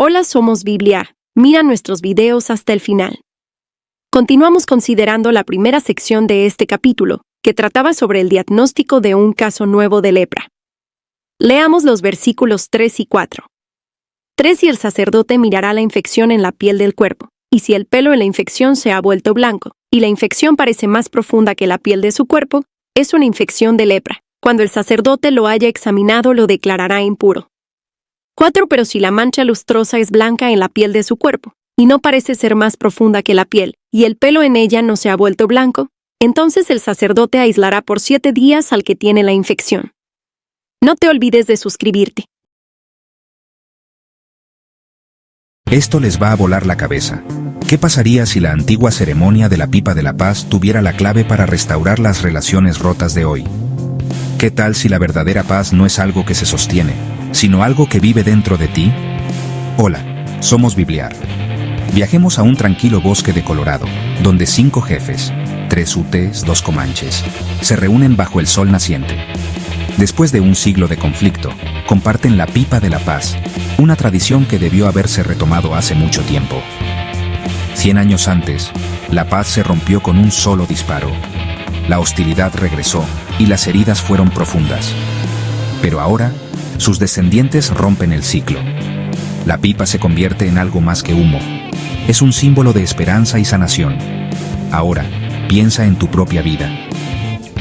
Hola, somos Biblia. Mira nuestros videos hasta el final. Continuamos considerando la primera sección de este capítulo, que trataba sobre el diagnóstico de un caso nuevo de lepra. Leamos los versículos 3 y 4. 3. Y el sacerdote mirará la infección en la piel del cuerpo, y si el pelo en la infección se ha vuelto blanco, y la infección parece más profunda que la piel de su cuerpo, es una infección de lepra. Cuando el sacerdote lo haya examinado, lo declarará impuro. 4. Pero si la mancha lustrosa es blanca en la piel de su cuerpo, y no parece ser más profunda que la piel, y el pelo en ella no se ha vuelto blanco, entonces el sacerdote aislará por 7 días al que tiene la infección. No te olvides de suscribirte. Esto les va a volar la cabeza. ¿Qué pasaría si la antigua ceremonia de la pipa de la paz tuviera la clave para restaurar las relaciones rotas de hoy? ¿Qué tal si la verdadera paz no es algo que se sostiene, sino algo que vive dentro de ti? Hola, somos Bibliar. Viajemos a un tranquilo bosque de Colorado, donde 5 jefes, 3 utes, 2 comanches, se reúnen bajo el sol naciente. Después de un siglo de conflicto, comparten la pipa de la paz, una tradición que debió haberse retomado hace mucho tiempo. 100 años antes, la paz se rompió con un solo disparo. La hostilidad regresó y las heridas fueron profundas. Pero ahora, sus descendientes rompen el ciclo. La pipa se convierte en algo más que humo. Es un símbolo de esperanza y sanación. Ahora, piensa en tu propia vida.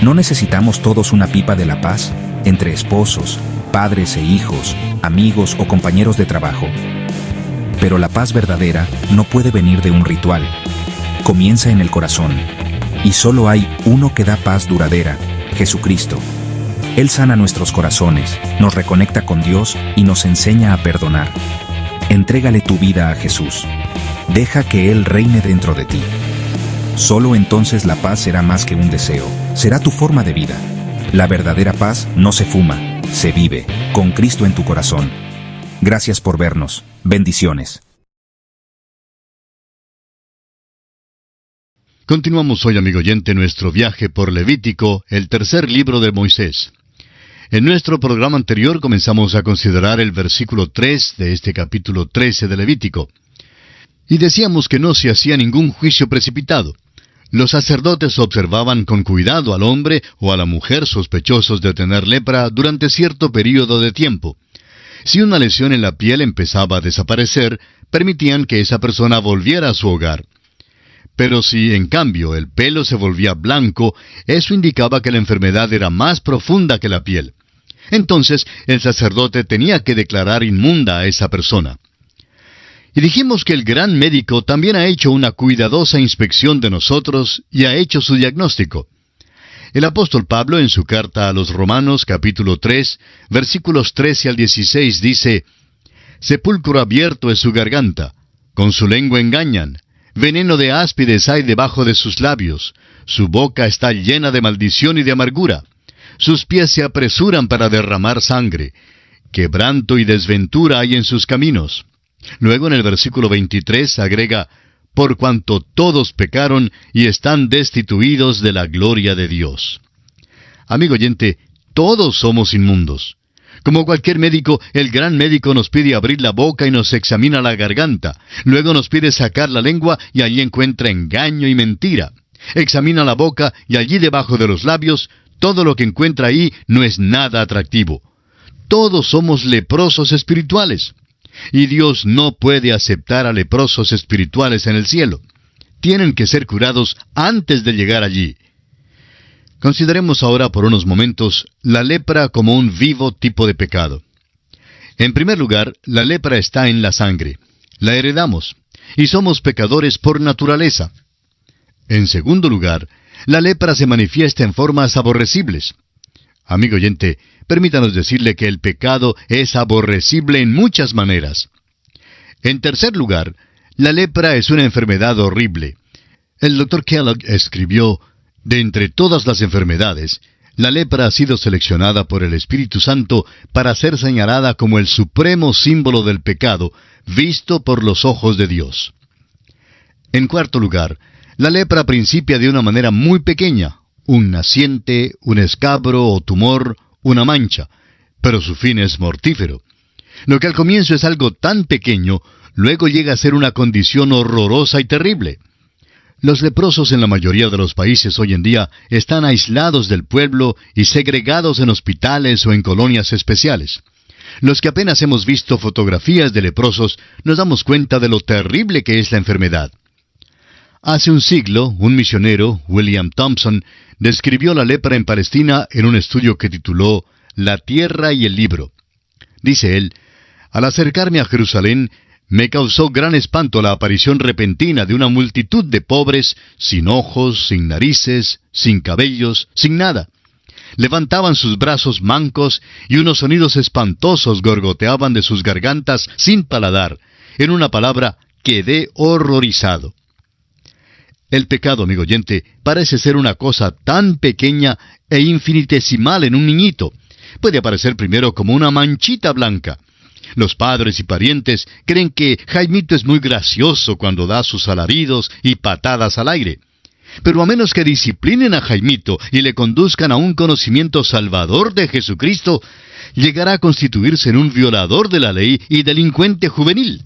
¿No necesitamos todos una pipa de la paz? Entre esposos, padres e hijos, amigos o compañeros de trabajo. Pero la paz verdadera no puede venir de un ritual. Comienza en el corazón. Y solo hay uno que da paz duradera, Jesucristo. Él sana nuestros corazones, nos reconecta con Dios y nos enseña a perdonar. Entrégale tu vida a Jesús. Deja que Él reine dentro de ti. Solo entonces la paz será más que un deseo, será tu forma de vida. La verdadera paz no se fuma, se vive, con Cristo en tu corazón. Gracias por vernos. Bendiciones. Continuamos hoy, amigo oyente, nuestro viaje por Levítico, el tercer libro de Moisés. En nuestro programa anterior comenzamos a considerar el versículo 3 de este capítulo 13 de Levítico. Y decíamos que no se hacía ningún juicio precipitado. Los sacerdotes observaban con cuidado al hombre o a la mujer sospechosos de tener lepra durante cierto período de tiempo. Si una lesión en la piel empezaba a desaparecer, permitían que esa persona volviera a su hogar. Pero si, en cambio, el pelo se volvía blanco, eso indicaba que la enfermedad era más profunda que la piel. Entonces, el sacerdote tenía que declarar inmunda a esa persona. Y dijimos que el gran médico también ha hecho una cuidadosa inspección de nosotros y ha hecho su diagnóstico. El apóstol Pablo, en su carta a los Romanos, capítulo 3, versículos 13 al 16, dice: «Sepulcro abierto es su garganta, con su lengua engañan, veneno de áspides hay debajo de sus labios, su boca está llena de maldición y de amargura, sus pies se apresuran para derramar sangre, quebranto y desventura hay en sus caminos». Luego en el versículo 23 agrega: «Por cuanto todos pecaron y están destituidos de la gloria de Dios». Amigo oyente, todos somos inmundos. Como cualquier médico, el gran médico nos pide abrir la boca y nos examina la garganta. Luego nos pide sacar la lengua y allí encuentra engaño y mentira. Examina la boca y allí debajo de los labios, todo lo que encuentra ahí no es nada atractivo. Todos somos leprosos espirituales. Y Dios no puede aceptar a leprosos espirituales en el cielo. Tienen que ser curados antes de llegar allí. Consideremos ahora por unos momentos la lepra como un vivo tipo de pecado. En primer lugar, la lepra está en la sangre. La heredamos, y somos pecadores por naturaleza. En segundo lugar, la lepra se manifiesta en formas aborrecibles. Amigo oyente, permítanos decirle que el pecado es aborrecible en muchas maneras. En tercer lugar, la lepra es una enfermedad horrible. El Dr. Kellogg escribió: «De entre todas las enfermedades, la lepra ha sido seleccionada por el Espíritu Santo para ser señalada como el supremo símbolo del pecado, visto por los ojos de Dios». En cuarto lugar, la lepra principia de una manera muy pequeña, un naciente, un escabro o tumor, una mancha, pero su fin es mortífero. Lo que al comienzo es algo tan pequeño, luego llega a ser una condición horrorosa y terrible. Los leprosos en la mayoría de los países hoy en día están aislados del pueblo y segregados en hospitales o en colonias especiales. Los que apenas hemos visto fotografías de leprosos nos damos cuenta de lo terrible que es la enfermedad. Hace un siglo, un misionero, William Thompson, describió la lepra en Palestina en un estudio que tituló La tierra y el libro. Dice él: al acercarme a Jerusalén, me causó gran espanto la aparición repentina de una multitud de pobres, sin ojos, sin narices, sin cabellos, sin nada. Levantaban sus brazos mancos y unos sonidos espantosos gorgoteaban de sus gargantas sin paladar. En una palabra, quedé horrorizado. El pecado, amigo oyente, parece ser una cosa tan pequeña e infinitesimal en un niñito. Puede aparecer primero como una manchita blanca. Los padres y parientes creen que Jaimito es muy gracioso cuando da sus alaridos y patadas al aire. Pero a menos que disciplinen a Jaimito y le conduzcan a un conocimiento salvador de Jesucristo, llegará a constituirse en un violador de la ley y delincuente juvenil.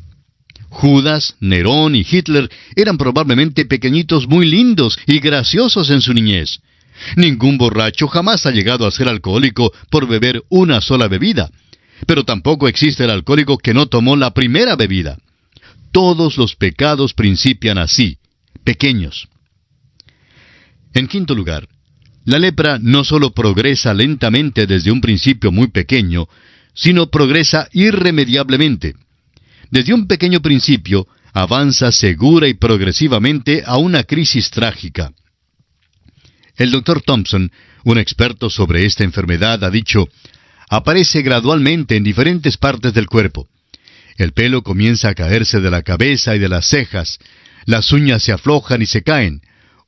Judas, Nerón y Hitler eran probablemente pequeñitos muy lindos y graciosos en su niñez. Ningún borracho jamás ha llegado a ser alcohólico por beber una sola bebida. Pero tampoco existe el alcohólico que no tomó la primera bebida. Todos los pecados principian así, pequeños. En quinto lugar, la lepra no solo progresa lentamente desde un principio muy pequeño, sino progresa irremediablemente. Desde un pequeño principio, avanza segura y progresivamente a una crisis trágica. El Dr. Thompson, un experto sobre esta enfermedad, ha dicho: aparece gradualmente en diferentes partes del cuerpo. El pelo comienza a caerse de la cabeza y de las cejas, las uñas se aflojan y se caen.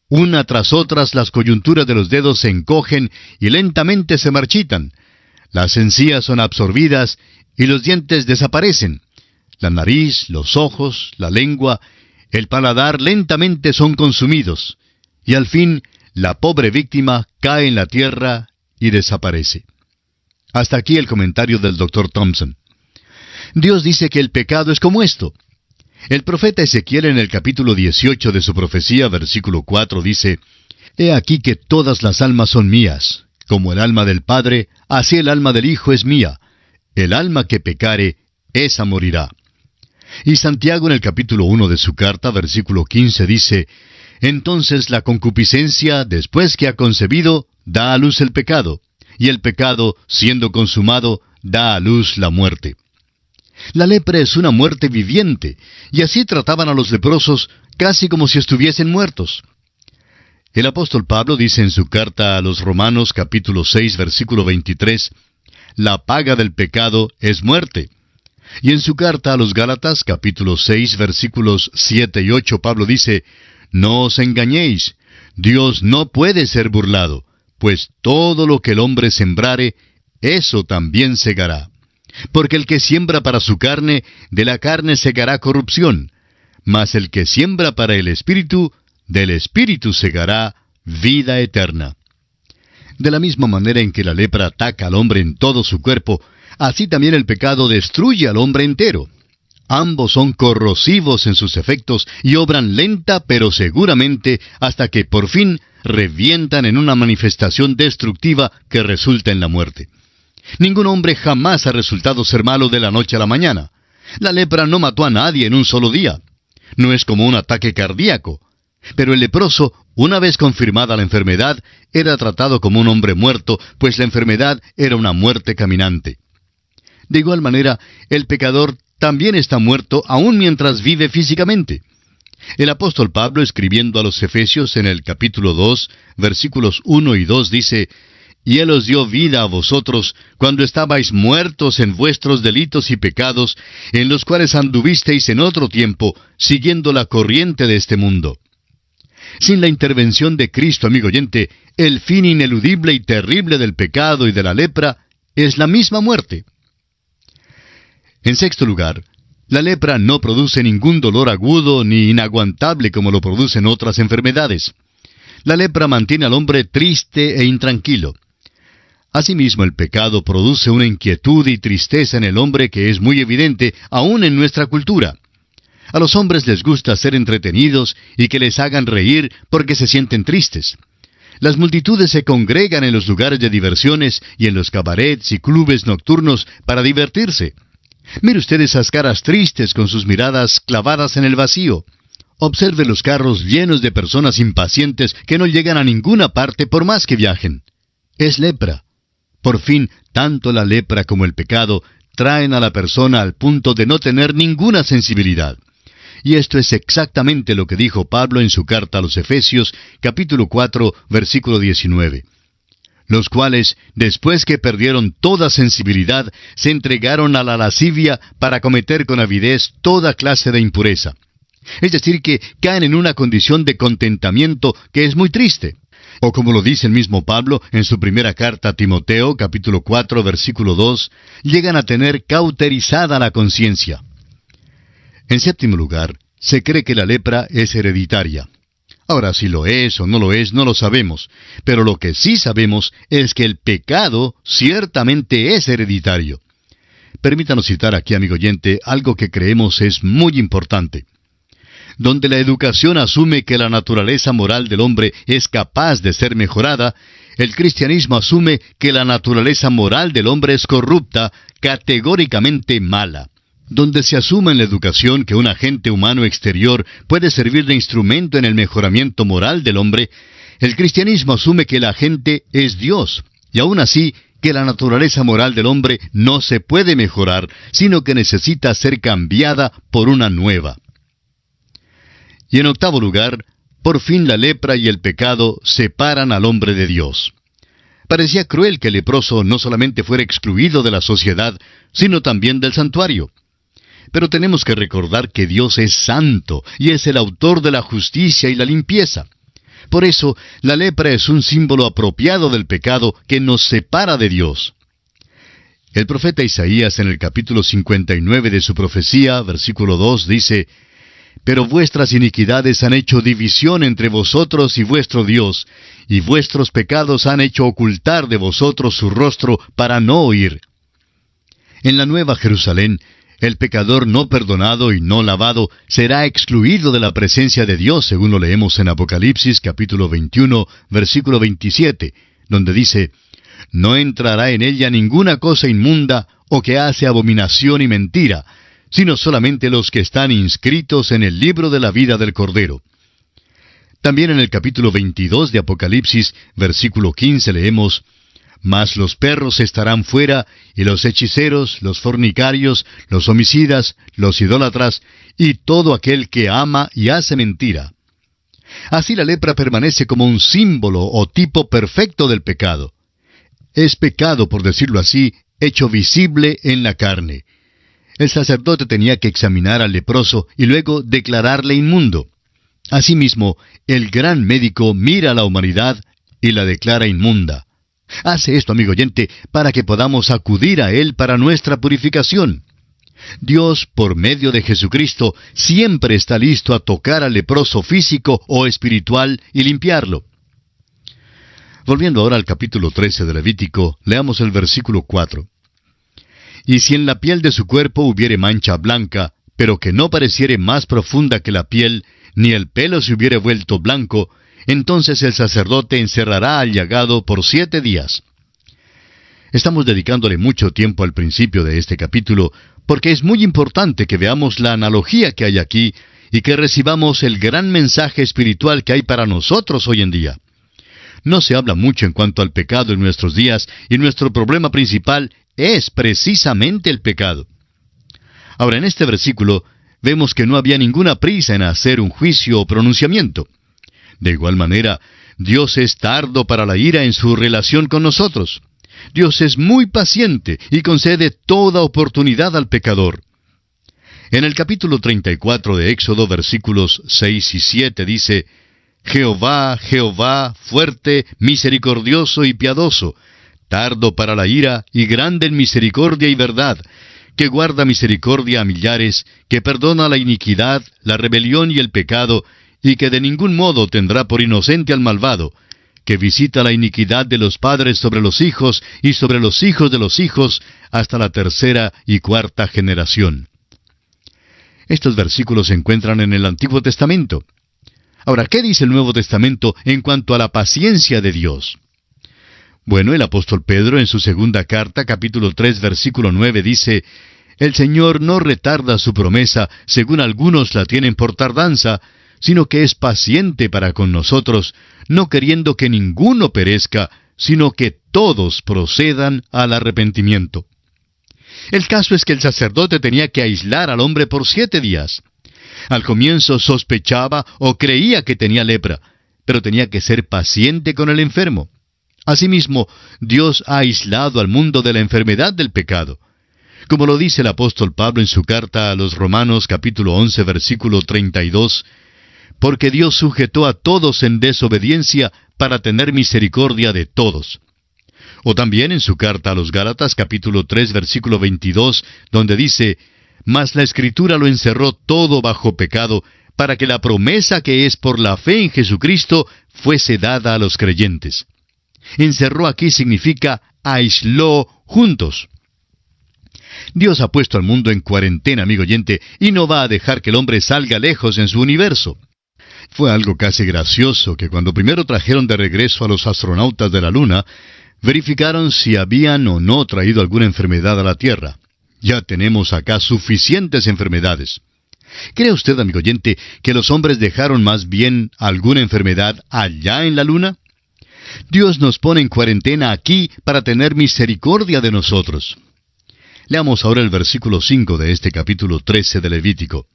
Una tras otras las coyunturas de los dedos se encogen y lentamente se marchitan. Las encías son absorbidas y los dientes desaparecen. La nariz, los ojos, la lengua, el paladar lentamente son consumidos. Y al fin, la pobre víctima cae en la tierra y desaparece. Hasta aquí el comentario del Dr. Thompson. Dios dice que el pecado es como esto. El profeta Ezequiel en el capítulo 18 de su profecía, versículo 4, dice: He aquí que todas las almas son mías. Como el alma del Padre, así el alma del Hijo es mía. El alma que pecare, esa morirá. Y Santiago en el capítulo 1 de su carta, versículo 15, dice: Entonces la concupiscencia, después que ha concebido, da a luz el pecado. Y el pecado, siendo consumado, da a luz la muerte. La lepra es una muerte viviente, y así trataban a los leprosos casi como si estuviesen muertos. El apóstol Pablo dice en su carta a los Romanos capítulo 6 versículo 23, la paga del pecado es muerte. Y en su carta a los Gálatas capítulo 6 versículos 7 y 8 Pablo dice, no os engañéis, Dios no puede ser burlado, pues todo lo que el hombre sembrare, eso también segará. Porque el que siembra para su carne, de la carne segará corrupción, mas el que siembra para el Espíritu, del Espíritu segará vida eterna. De la misma manera en que la lepra ataca al hombre en todo su cuerpo, así también el pecado destruye al hombre entero. Ambos son corrosivos en sus efectos y obran lenta pero seguramente hasta que por fin revientan en una manifestación destructiva que resulta en la muerte. Ningún hombre jamás ha resultado ser malo de la noche a la mañana. La lepra no mató a nadie en un solo día. No es como un ataque cardíaco. Pero el leproso, una vez confirmada la enfermedad, era tratado como un hombre muerto, pues la enfermedad era una muerte caminante. De igual manera, el pecador también está muerto aún mientras vive físicamente. El apóstol Pablo, escribiendo a los Efesios en el capítulo 2, versículos 1 y 2, dice, y Él os dio vida a vosotros, cuando estabais muertos en vuestros delitos y pecados, en los cuales anduvisteis en otro tiempo, siguiendo la corriente de este mundo. Sin la intervención de Cristo, amigo oyente, el fin ineludible y terrible del pecado y de la lepra es la misma muerte. En sexto lugar, la lepra no produce ningún dolor agudo ni inaguantable como lo producen otras enfermedades. La lepra mantiene al hombre triste e intranquilo. Asimismo, el pecado produce una inquietud y tristeza en el hombre que es muy evidente aún en nuestra cultura. A los hombres les gusta ser entretenidos y que les hagan reír porque se sienten tristes. Las multitudes se congregan en los lugares de diversiones y en los cabarets y clubes nocturnos para divertirse. Mire usted esas caras tristes con sus miradas clavadas en el vacío. Observe los carros llenos de personas impacientes que no llegan a ninguna parte por más que viajen. Es lepra. Por fin, tanto la lepra como el pecado traen a la persona al punto de no tener ninguna sensibilidad. Y esto es exactamente lo que dijo Pablo en su carta a los Efesios, capítulo 4, versículo 19. Los cuales, después que perdieron toda sensibilidad, se entregaron a la lascivia para cometer con avidez toda clase de impureza. Es decir, que caen en una condición de contentamiento que es muy triste. O como lo dice el mismo Pablo en su primera carta a Timoteo, capítulo 4, versículo 2, llegan a tener cauterizada la conciencia. En séptimo lugar, se cree que la lepra es hereditaria. Ahora, si lo es o no lo es, no lo sabemos. Pero lo que sí sabemos es que el pecado ciertamente es hereditario. Permítanos citar aquí, amigo oyente, algo que creemos es muy importante. Donde la educación asume que la naturaleza moral del hombre es capaz de ser mejorada, el cristianismo asume que la naturaleza moral del hombre es corrupta, categóricamente mala. Donde se asume en la educación que un agente humano exterior puede servir de instrumento en el mejoramiento moral del hombre, el cristianismo asume que el agente es Dios, y aún así que la naturaleza moral del hombre no se puede mejorar, sino que necesita ser cambiada por una nueva. Y en octavo lugar, por fin la lepra y el pecado separan al hombre de Dios. Parecía cruel que el leproso no solamente fuera excluido de la sociedad, sino también del santuario. Pero tenemos que recordar que Dios es santo y es el autor de la justicia y la limpieza. Por eso, la lepra es un símbolo apropiado del pecado que nos separa de Dios. El profeta Isaías en el capítulo 59 de su profecía, versículo 2, dice: «Pero vuestras iniquidades han hecho división entre vosotros y vuestro Dios, y vuestros pecados han hecho ocultar de vosotros su rostro para no oír». En la Nueva Jerusalén, el pecador no perdonado y no lavado será excluido de la presencia de Dios, según lo leemos en Apocalipsis capítulo 21, versículo 27, donde dice: «No entrará en ella ninguna cosa inmunda o que hace abominación y mentira, sino solamente los que están inscritos en el libro de la vida del Cordero». También en el capítulo 22 de Apocalipsis, versículo 15, leemos: «Mas los perros estarán fuera, y los hechiceros, los fornicarios, los homicidas, los idólatras, y todo aquel que ama y hace mentira». Así la lepra permanece como un símbolo o tipo perfecto del pecado. Es pecado, por decirlo así, hecho visible en la carne. El sacerdote tenía que examinar al leproso y luego declararle inmundo. Asimismo, el gran médico mira a la humanidad y la declara inmunda. Hace esto, amigo oyente, para que podamos acudir a Él para nuestra purificación. Dios, por medio de Jesucristo, siempre está listo a tocar al leproso físico o espiritual y limpiarlo. Volviendo ahora al capítulo 13 de Levítico, leamos el versículo 4. «Y si en la piel de su cuerpo hubiere mancha blanca, pero que no pareciere más profunda que la piel, ni el pelo se hubiere vuelto blanco, entonces el sacerdote encerrará al llagado por 7 días». Estamos dedicándole mucho tiempo al principio de este capítulo, porque es muy importante que veamos la analogía que hay aquí y que recibamos el gran mensaje espiritual que hay para nosotros hoy en día. No se habla mucho en cuanto al pecado en nuestros días, y nuestro problema principal es precisamente el pecado. Ahora, en este versículo, vemos que no había ninguna prisa en hacer un juicio o pronunciamiento. De igual manera, Dios es tardo para la ira en su relación con nosotros. Dios es muy paciente y concede toda oportunidad al pecador. En el capítulo 34 de Éxodo, versículos 6 y 7, dice: «Jehová, Jehová, fuerte, misericordioso y piadoso, tardo para la ira y grande en misericordia y verdad, que guarda misericordia a millares, que perdona la iniquidad, la rebelión y el pecado, y que de ningún modo tendrá por inocente al malvado, que visita la iniquidad de los padres sobre los hijos y sobre los hijos de los hijos hasta la tercera y cuarta generación. Estos versículos se encuentran en el Antiguo Testamento. Ahora, ¿qué dice el Nuevo Testamento en cuanto a la paciencia de Dios? Bueno, el apóstol Pedro en su segunda carta, capítulo 3, versículo 9, dice: «El Señor no retarda su promesa, según algunos la tienen por tardanza, sino que es paciente para con nosotros, no queriendo que ninguno perezca, sino que todos procedan al arrepentimiento». El caso es que el sacerdote tenía que aislar al hombre por 7 días. Al comienzo sospechaba o creía que tenía lepra, pero tenía que ser paciente con el enfermo. Asimismo, Dios ha aislado al mundo de la enfermedad del pecado. Como lo dice el apóstol Pablo en su carta a los Romanos capítulo 11 versículo 32, «Porque Dios sujetó a todos en desobediencia para tener misericordia de todos». O también en su carta a los Gálatas capítulo 3 versículo 22, donde dice: «Mas la Escritura lo encerró todo bajo pecado, para que la promesa que es por la fe en Jesucristo fuese dada a los creyentes». Encerró aquí significa aisló juntos. Dios ha puesto al mundo en cuarentena, amigo oyente, y no va a dejar que el hombre salga lejos en su universo. Fue algo casi gracioso que cuando primero trajeron de regreso a los astronautas de la Luna, verificaron si habían o no traído alguna enfermedad a la Tierra. Ya tenemos acá suficientes enfermedades. ¿Cree usted, amigo oyente, que los hombres dejaron más bien alguna enfermedad allá en la Luna? Dios nos pone en cuarentena aquí para tener misericordia de nosotros. Leamos ahora el versículo 5 de este capítulo 13 de Levítico.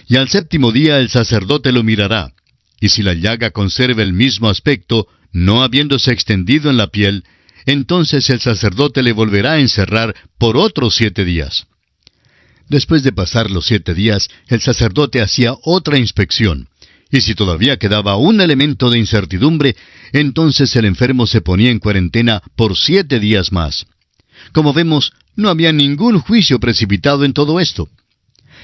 «Y al 7º día el sacerdote lo mirará, y si la llaga conserva el mismo aspecto, no habiéndose extendido en la piel, entonces el sacerdote le volverá a encerrar por otros 7 días. Después de pasar los 7 días, el sacerdote hacía otra inspección, y si todavía quedaba un elemento de incertidumbre, entonces el enfermo se ponía en cuarentena por 7 días más. Como vemos, no había ningún juicio precipitado en todo esto.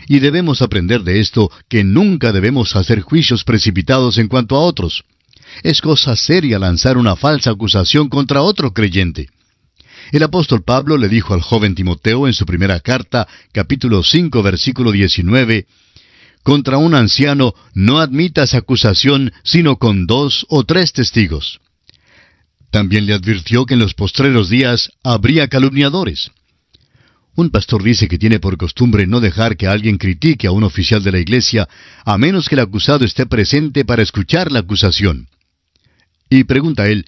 Y debemos aprender de esto que nunca debemos hacer juicios precipitados en cuanto a otros. Es cosa seria lanzar una falsa acusación contra otro creyente. El apóstol Pablo le dijo al joven Timoteo en su primera carta, capítulo 5, versículo 19, «Contra un anciano no admitas acusación sino con 2 o 3 testigos». También le advirtió que en los postreros días habría calumniadores. Un pastor dice que tiene por costumbre no dejar que alguien critique a un oficial de la iglesia, a menos que el acusado esté presente para escuchar la acusación. Y pregunta él,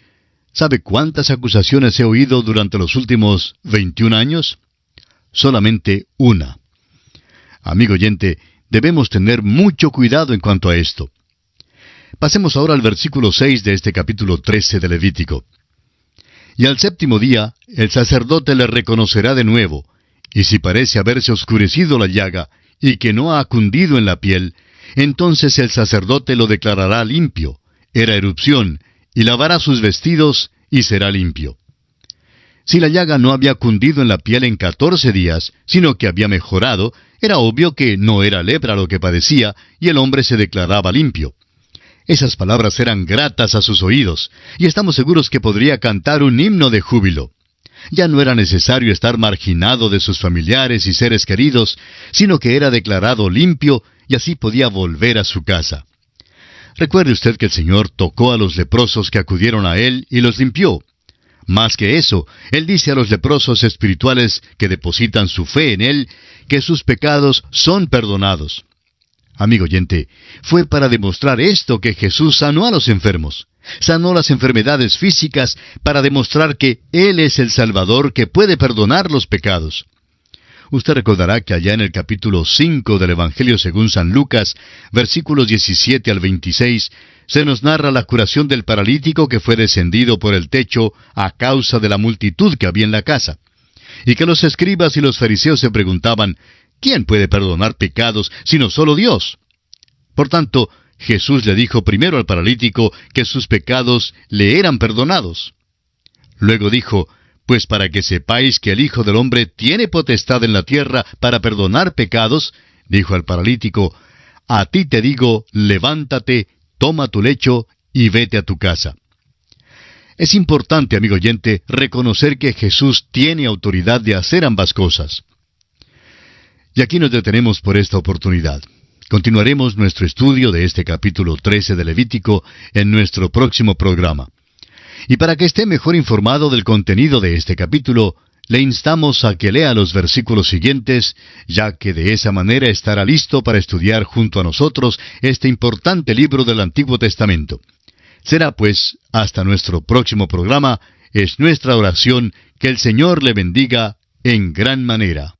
¿sabe cuántas acusaciones he oído durante los últimos 21 años? Solamente una. Amigo oyente, debemos tener mucho cuidado en cuanto a esto. Pasemos ahora al versículo 6 de este capítulo 13 de Levítico. «Y al 7º día, el sacerdote le reconocerá de nuevo, y si parece haberse oscurecido la llaga, y que no ha cundido en la piel, entonces el sacerdote lo declarará limpio, era erupción, y lavará sus vestidos, y será limpio». Si la llaga no había cundido en la piel en 14 días, sino que había mejorado, era obvio que no era lepra lo que padecía, y el hombre se declaraba limpio. Esas palabras eran gratas a sus oídos, y estamos seguros que podría cantar un himno de júbilo. Ya no era necesario estar marginado de sus familiares y seres queridos, sino que era declarado limpio, y así podía volver a su casa. Recuerde usted que el Señor tocó a los leprosos que acudieron a Él y los limpió. Más que eso, Él dice a los leprosos espirituales que depositan su fe en Él, que sus pecados son perdonados. Amigo oyente, fue para demostrar esto que Jesús sanó a los enfermos. Sanó las enfermedades físicas para demostrar que Él es el Salvador que puede perdonar los pecados. Usted recordará que allá en el capítulo 5 del Evangelio según San Lucas, versículos 17 al 26, se nos narra la curación del paralítico que fue descendido por el techo a causa de la multitud que había en la casa. Y que los escribas y los fariseos se preguntaban, ¿quién puede perdonar pecados sino solo Dios? Por tanto, Jesús le dijo primero al paralítico que sus pecados le eran perdonados. Luego dijo, pues para que sepáis que el Hijo del Hombre tiene potestad en la tierra para perdonar pecados, dijo al paralítico, a ti te digo, levántate, toma tu lecho y vete a tu casa. Es importante, amigo oyente, reconocer que Jesús tiene autoridad de hacer ambas cosas. Y aquí nos detenemos por esta oportunidad. Continuaremos nuestro estudio de este capítulo 13 de Levítico en nuestro próximo programa. Y para que esté mejor informado del contenido de este capítulo, le instamos a que lea los versículos siguientes, ya que de esa manera estará listo para estudiar junto a nosotros este importante libro del Antiguo Testamento. Será pues, hasta nuestro próximo programa, es nuestra oración que el Señor le bendiga en gran manera.